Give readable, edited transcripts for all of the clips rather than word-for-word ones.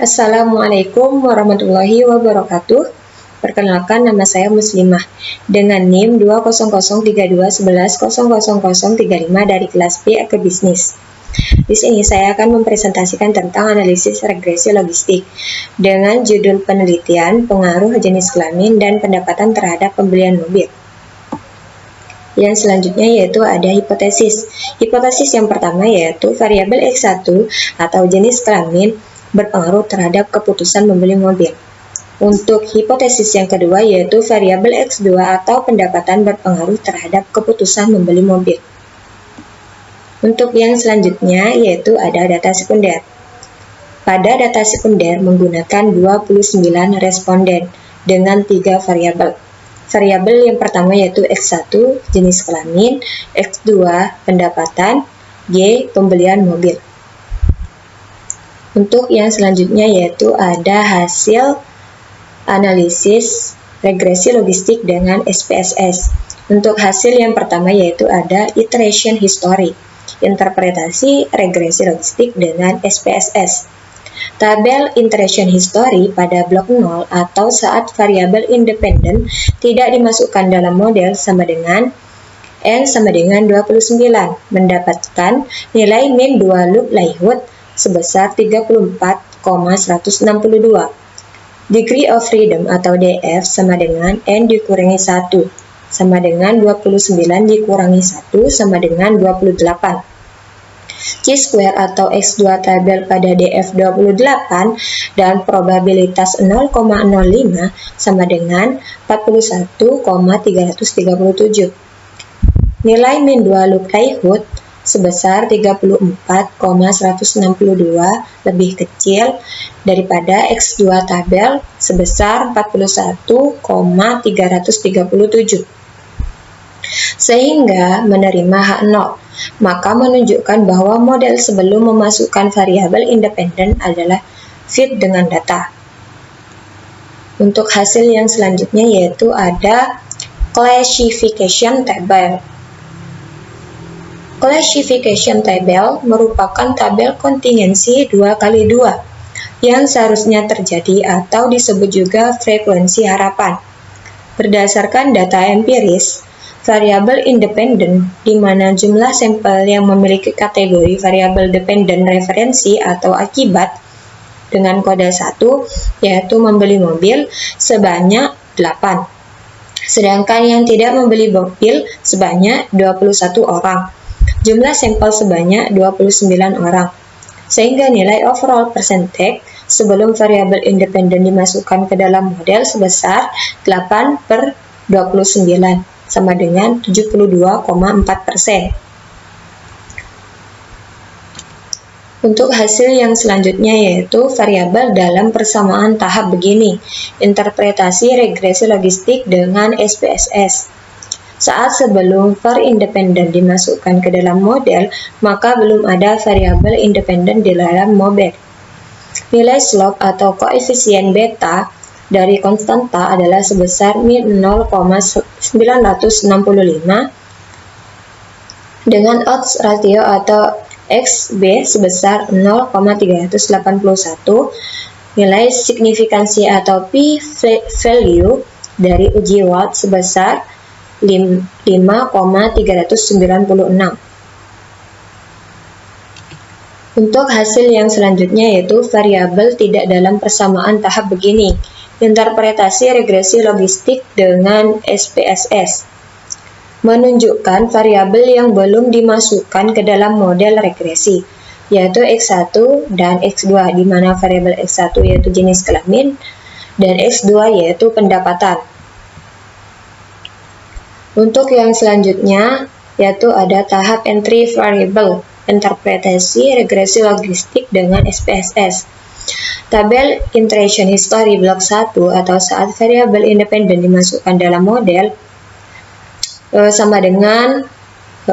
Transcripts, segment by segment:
Assalamualaikum warahmatullahi wabarakatuh. Perkenalkan, nama saya Muslimah dengan NIM 2003211000035 dari kelas B Agribisnis. Di sini saya akan mempresentasikan tentang analisis regresi logistik dengan judul penelitian pengaruh jenis kelamin dan pendapatan terhadap pembelian mobil. Yang selanjutnya yaitu ada hipotesis. Hipotesis yang pertama yaitu variabel X1 atau jenis kelamin berpengaruh terhadap keputusan membeli mobil. Untuk hipotesis yang kedua yaitu variabel X2 atau pendapatan berpengaruh terhadap keputusan membeli mobil. Untuk yang selanjutnya yaitu ada data sekunder. Pada data sekunder menggunakan 29 responden dengan 3 variabel. Variabel yang pertama yaitu X1 jenis kelamin, X2 pendapatan, Y pembelian mobil. Untuk yang selanjutnya yaitu ada hasil analisis regresi logistik dengan SPSS. Untuk hasil yang pertama yaitu ada iteration history, interpretasi regresi logistik dengan SPSS. Tabel iteration history pada blok 0 atau saat variabel independen tidak dimasukkan dalam model sama dengan N sama dengan 29 mendapatkan nilai min 2 loop likelihood sebesar 34,162. Degree of freedom atau DF sama dengan N dikurangi 1 sama dengan 29 dikurangi 1 sama dengan 28. Chi-square atau X2 tabel pada DF 28 dan probabilitas 0,05 sama dengan 41,337. Nilai min 2 loop likelihood sebesar 34,162 lebih kecil daripada X2 tabel sebesar 41,337. Sehingga menerima H0, maka menunjukkan bahwa model sebelum memasukkan variabel independen adalah fit dengan data. Untuk hasil yang selanjutnya yaitu ada classification table. Classification table merupakan tabel kontingensi 2x2 yang seharusnya terjadi atau disebut juga frekuensi harapan. Berdasarkan data empiris, variabel independen di mana jumlah sampel yang memiliki kategori variabel dependen referensi atau akibat dengan kode 1 yaitu membeli mobil sebanyak 8. Sedangkan yang tidak membeli mobil sebanyak 21 orang. Jumlah sampel sebanyak 29 orang. Sehingga nilai overall percentage sebelum variabel independen dimasukkan ke dalam model sebesar 8/29 sama dengan 72,4%. Untuk hasil yang selanjutnya yaitu variabel dalam persamaan tahap begini, interpretasi regresi logistik dengan SPSS. Saat sebelum var independen dimasukkan ke dalam model, maka belum ada variabel independen di dalam model. Nilai slope atau koefisien beta dari konstanta adalah sebesar min 0,965 dengan odds ratio atau XB sebesar 0,381, nilai signifikansi atau p-value dari uji Watt sebesar 5,396. Untuk hasil yang selanjutnya yaitu variabel tidak dalam persamaan tahap begini, interpretasi regresi logistik dengan SPSS, menunjukkan variabel yang belum dimasukkan ke dalam model regresi, yaitu X1 dan X2, di mana variabel X1 yaitu jenis kelamin dan X2 yaitu pendapatan. Untuk yang selanjutnya yaitu ada tahap entry variable, interpretasi regresi logistik dengan SPSS. Tabel iteration history blok 1 atau saat variabel independen dimasukkan dalam model sama dengan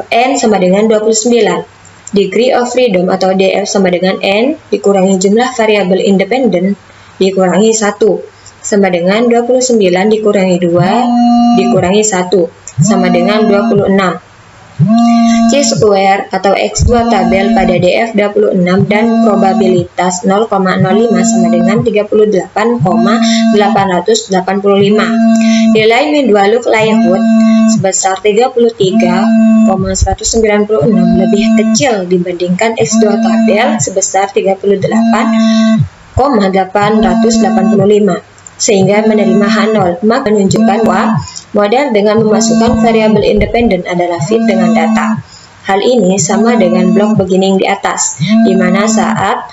N sama dengan 29. Degree of freedom atau DF sama dengan N dikurangi jumlah variabel independen dikurangi 1 sama dengan 29 dikurangi 2 dikurangi 1 sama dengan 26. Chi-square atau X2 tabel pada DF26 dan probabilitas 0,05 sama dengan 38,885. Nilai mean-value likelihood sebesar 33,196 lebih kecil dibandingkan X2 tabel sebesar 38,885 sehingga menerima H0, maka menunjukkan bahwa model dengan memasukkan variabel independen adalah fit dengan data. Hal ini sama dengan blok beginning di atas, di mana saat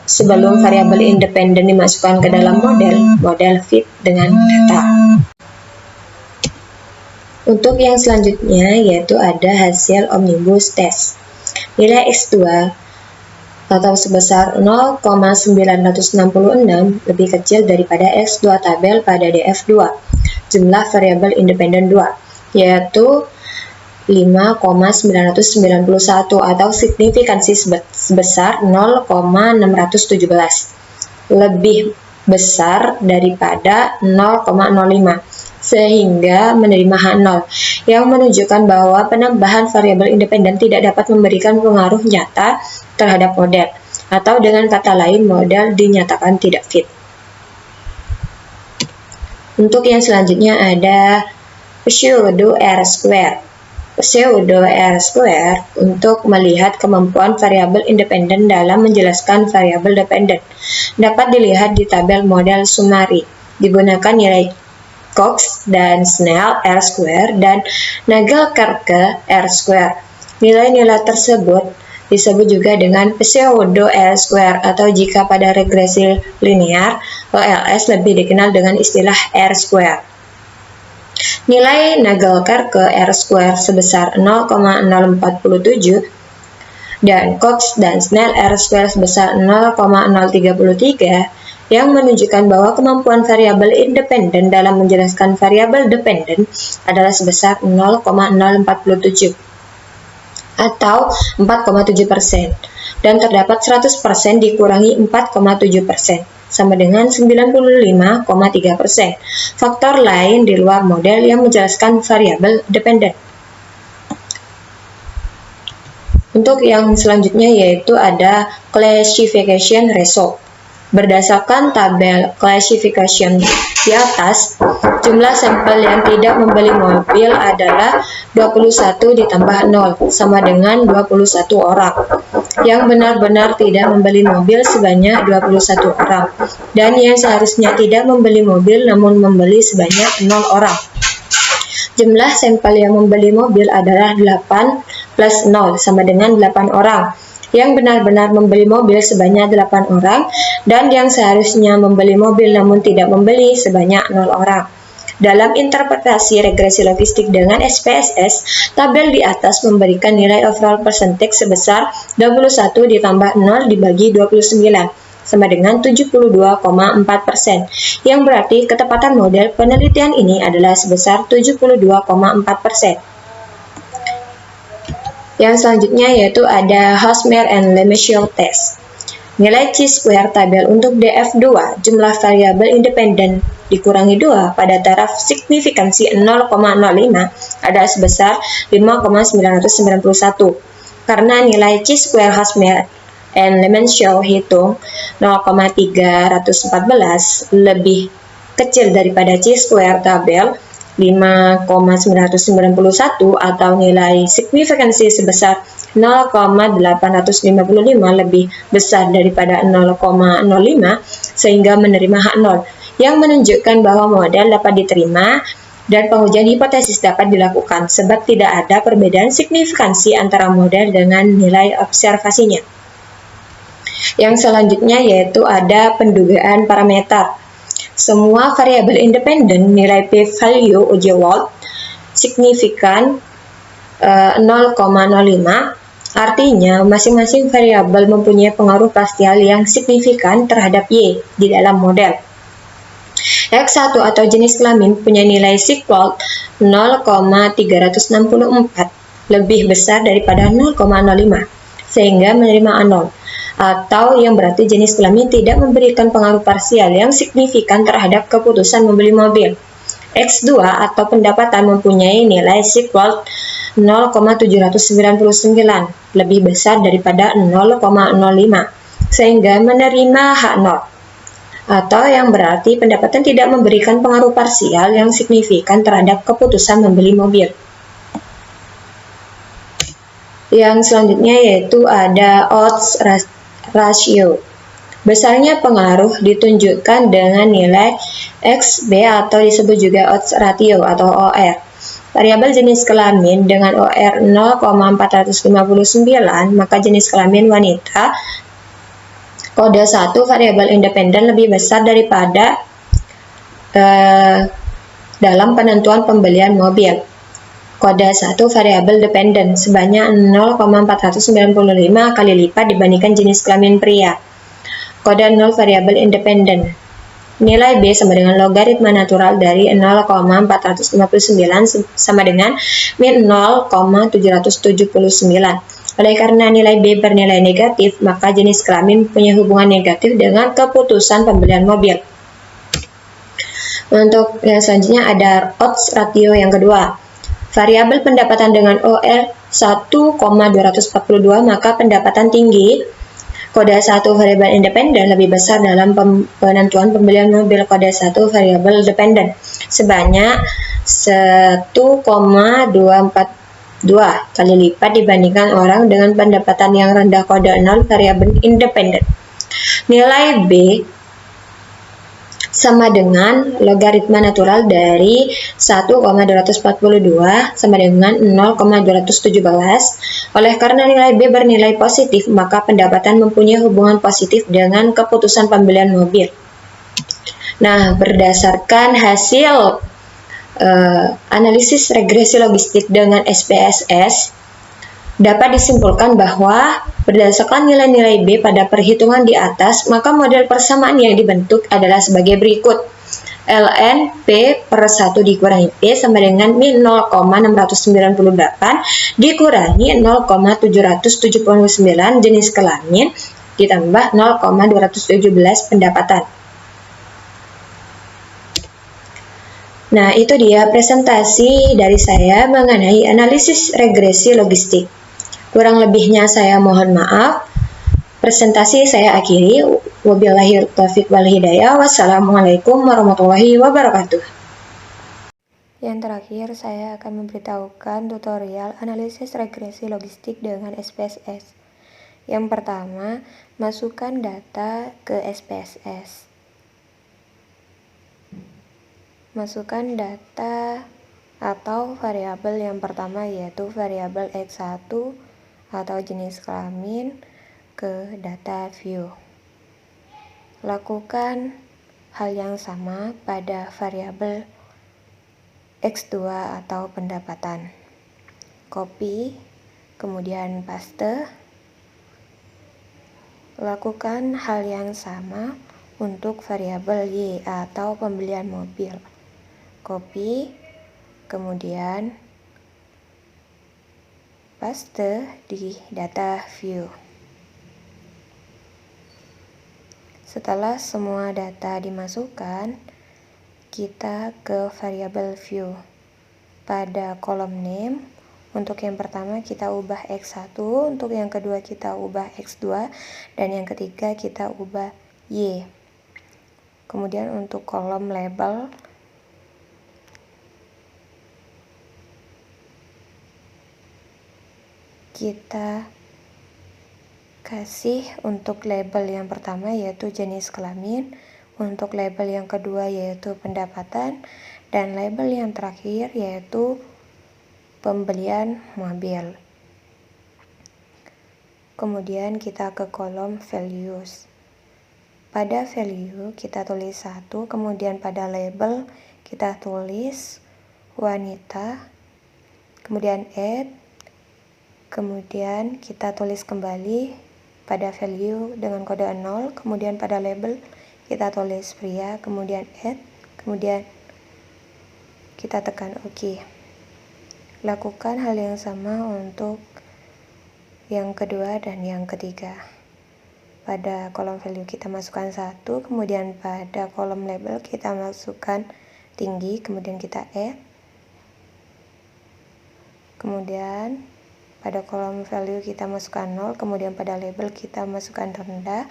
sebelum variabel independen dimasukkan ke dalam model fit dengan data. Untuk yang selanjutnya yaitu ada hasil omnibus test. Nilai X2 atau sebesar 0,966 lebih kecil daripada X2 tabel pada DF2, jumlah variabel independen 2, yaitu 5,991 atau signifikansi sebesar 0,617, lebih besar daripada 0,05, sehingga menerima H0, yang menunjukkan bahwa penambahan variabel independen tidak dapat memberikan pengaruh nyata terhadap model, atau dengan kata lain model dinyatakan tidak fit. Untuk yang selanjutnya ada pseudo R-square. Pseudo R-square untuk melihat kemampuan variabel independen dalam menjelaskan variabel dependen dapat dilihat di tabel model summary. Digunakan nilai Cox dan Snell R-square dan Nagelkerke R-square. Nilai-nilai tersebut disebut juga dengan pseudo R-square atau jika pada regresi linear OLS lebih dikenal dengan istilah R-square. Nilai Nagelkerke R-square sebesar 0,047 dan Cox dan Snell R-square sebesar 0,033 yang menunjukkan bahwa kemampuan variabel independen dalam menjelaskan variabel dependen adalah sebesar 0,047 atau 4,7%, dan terdapat 100% dikurangi 4,7% sama dengan 95,3%. Faktor lain di luar model yang menjelaskan variabel dependen. Untuk yang selanjutnya yaitu ada classification result. Berdasarkan tabel classification di atas, jumlah sampel yang tidak membeli mobil adalah 21 ditambah 0 sama dengan 21 orang. Yang benar-benar tidak membeli mobil sebanyak 21 orang, dan yang seharusnya tidak membeli mobil namun membeli sebanyak 0 orang. Jumlah sampel yang membeli mobil adalah 8 plus 0 sama dengan 8 orang. Yang benar-benar membeli mobil sebanyak 8 orang, dan yang seharusnya membeli mobil namun tidak membeli sebanyak 0 orang. Dalam interpretasi regresi logistik dengan SPSS, tabel di atas memberikan nilai overall percentage sebesar 21 ditambah 0 dibagi 29, sama dengan 72,4%, yang berarti ketepatan model penelitian ini adalah sebesar 72,4%. Yang selanjutnya yaitu ada Hosmer and Lemieux test. Nilai Chi-square tabel untuk DF2, jumlah variabel independen dikurangi 2 pada taraf signifikansi 0,05 adalah sebesar 5,991. Karena nilai Chi-square Hosmer and Lemieux hitung 0,314 lebih kecil daripada Chi-square tabel 5,991 atau nilai signifikansi sebesar 0,855 lebih besar daripada 0,05 sehingga menerima H0, yang menunjukkan bahwa model dapat diterima dan pengujian hipotesis dapat dilakukan sebab tidak ada perbedaan signifikansi antara model dengan nilai observasinya. Yang selanjutnya yaitu ada pendugaan parameter. Semua variabel independen nilai p-value uji Wald signifikan 0,05, artinya masing-masing variabel mempunyai pengaruh parsial yang signifikan terhadap Y di dalam model. X1 atau jenis kelamin punya nilai sig-Wald 0,364 lebih besar daripada 0,05 sehingga menerima A0, atau yang berarti jenis kelamin tidak memberikan pengaruh parsial yang signifikan terhadap keputusan membeli mobil. X2 atau pendapatan mempunyai nilai sig-Wald 0,799, lebih besar daripada 0,05, sehingga menerima H0, atau yang berarti pendapatan tidak memberikan pengaruh parsial yang signifikan terhadap keputusan membeli mobil. Yang selanjutnya yaitu ada odds ratio. Besarnya pengaruh ditunjukkan dengan nilai XB atau disebut juga odds ratio atau OR. Variabel jenis kelamin dengan OR 0,459, maka jenis kelamin wanita kode 1 variabel independen lebih besar daripada dalam penentuan pembelian mobil. Kode 1 variabel dependen sebanyak 0,495 kali lipat dibandingkan jenis kelamin pria. Kode 0 variabel independen. Nilai B sama dengan logaritma natural dari 0,459 sama dengan min 0,779. Oleh karena nilai B bernilai negatif, maka jenis kelamin punya hubungan negatif dengan keputusan pembelian mobil. Untuk yang selanjutnya ada odds ratio yang kedua. Variabel pendapatan dengan OR 1,242, maka pendapatan tinggi kode 1 variabel independen lebih besar dalam penentuan pembelian mobil kode 1 variabel dependen sebanyak 1,242 kali lipat dibandingkan orang dengan pendapatan yang rendah kode 0 variabel independen. Nilai B sama dengan logaritma natural dari 1,242 sama dengan 0,217. Oleh karena nilai B bernilai positif, maka pendapatan mempunyai hubungan positif dengan keputusan pembelian mobil. Nah, berdasarkan hasil analisis regresi logistik dengan SPSS, dapat disimpulkan bahwa berdasarkan nilai-nilai B pada perhitungan di atas, maka model persamaan yang dibentuk adalah sebagai berikut. ln P per 1 dikurangi P sama dengan min 0,698 dikurangi 0,779 jenis kelamin ditambah 0,217 pendapatan. Nah, itu dia presentasi dari saya mengenai analisis regresi logistik. Kurang lebihnya saya mohon maaf. Presentasi saya akhiri. Wabillahi taufiq wal hidayah. Wassalamualaikum warahmatullahi wabarakatuh. Yang terakhir, saya akan memberitahukan tutorial analisis regresi logistik dengan SPSS. Yang pertama, masukkan data ke SPSS. Masukkan data atau variabel yang pertama yaitu variabel X1 atau jenis kelamin ke data view. Lakukan hal yang sama pada variabel X2 atau pendapatan. Copy, kemudian paste. Lakukan hal yang sama untuk variabel Y atau pembelian mobil. Copy, kemudian paste di data view. Setelah semua data dimasukkan, kita ke variabel view. Pada kolom name, untuk yang pertama kita ubah X1, untuk yang kedua kita ubah X2, dan yang ketiga kita ubah Y. Kemudian untuk kolom label, kita kasih untuk label yang pertama yaitu jenis kelamin, untuk label yang kedua yaitu pendapatan, dan label yang terakhir yaitu pembelian mobil. Kemudian kita ke kolom values. Pada value kita tulis 1, kemudian pada label kita tulis wanita, kemudian add, kemudian kita tulis kembali pada value dengan kode 0, kemudian pada label kita tulis pria, kemudian add, kemudian kita tekan OK. Lakukan hal yang sama untuk yang kedua dan yang ketiga. Pada kolom value kita masukkan 1, kemudian pada kolom label kita masukkan tinggi, kemudian kita add, Kemudian pada kolom value kita masukkan 0, kemudian pada label kita masukkan rendah,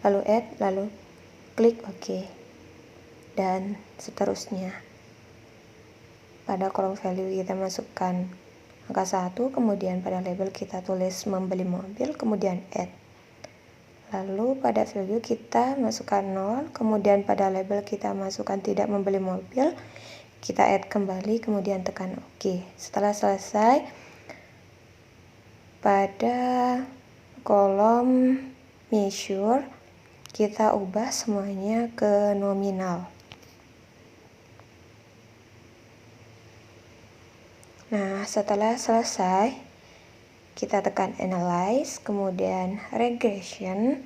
lalu add, lalu klik OK, dan seterusnya. Pada kolom value kita masukkan angka 1, kemudian pada label kita tulis membeli mobil, kemudian add. Lalu pada value kita masukkan 0, kemudian pada label kita masukkan tidak membeli mobil, kita add kembali, kemudian tekan OK. Setelah selesai, pada kolom measure kita ubah semuanya ke nominal. Nah, setelah selesai, kita tekan analyze, kemudian regression,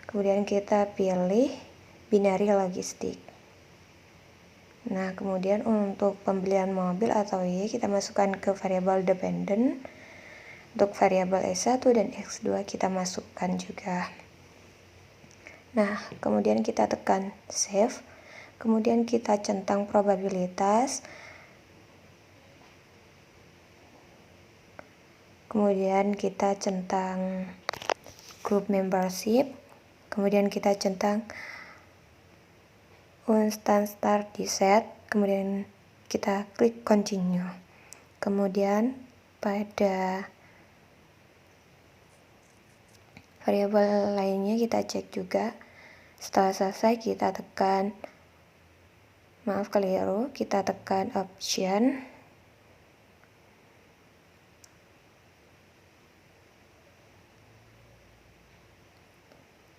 kemudian kita pilih binary logistik. Nah, kemudian untuk pembelian mobil atau Y kita masukkan ke variabel dependent. Untuk variabel S1 dan X2 kita masukkan juga. Nah, kemudian kita tekan save, kemudian kita centang probabilitas, kemudian kita centang group membership, kemudian kita centang instance start di set, kemudian kita klik continue. Kemudian pada variabel lainnya kita cek juga. Setelah selesai kita tekan keliru, kita tekan option,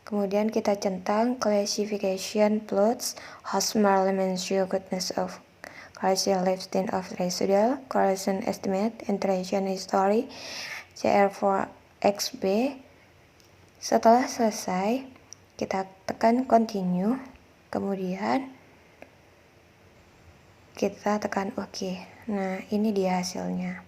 kemudian kita centang classification plots, Hosmer lemons show goodness of correlation lifting of residual, correlation estimate, iteration history, CR4XB. Setelah selesai, kita tekan continue, kemudian kita tekan OK. Nah, ini dia hasilnya.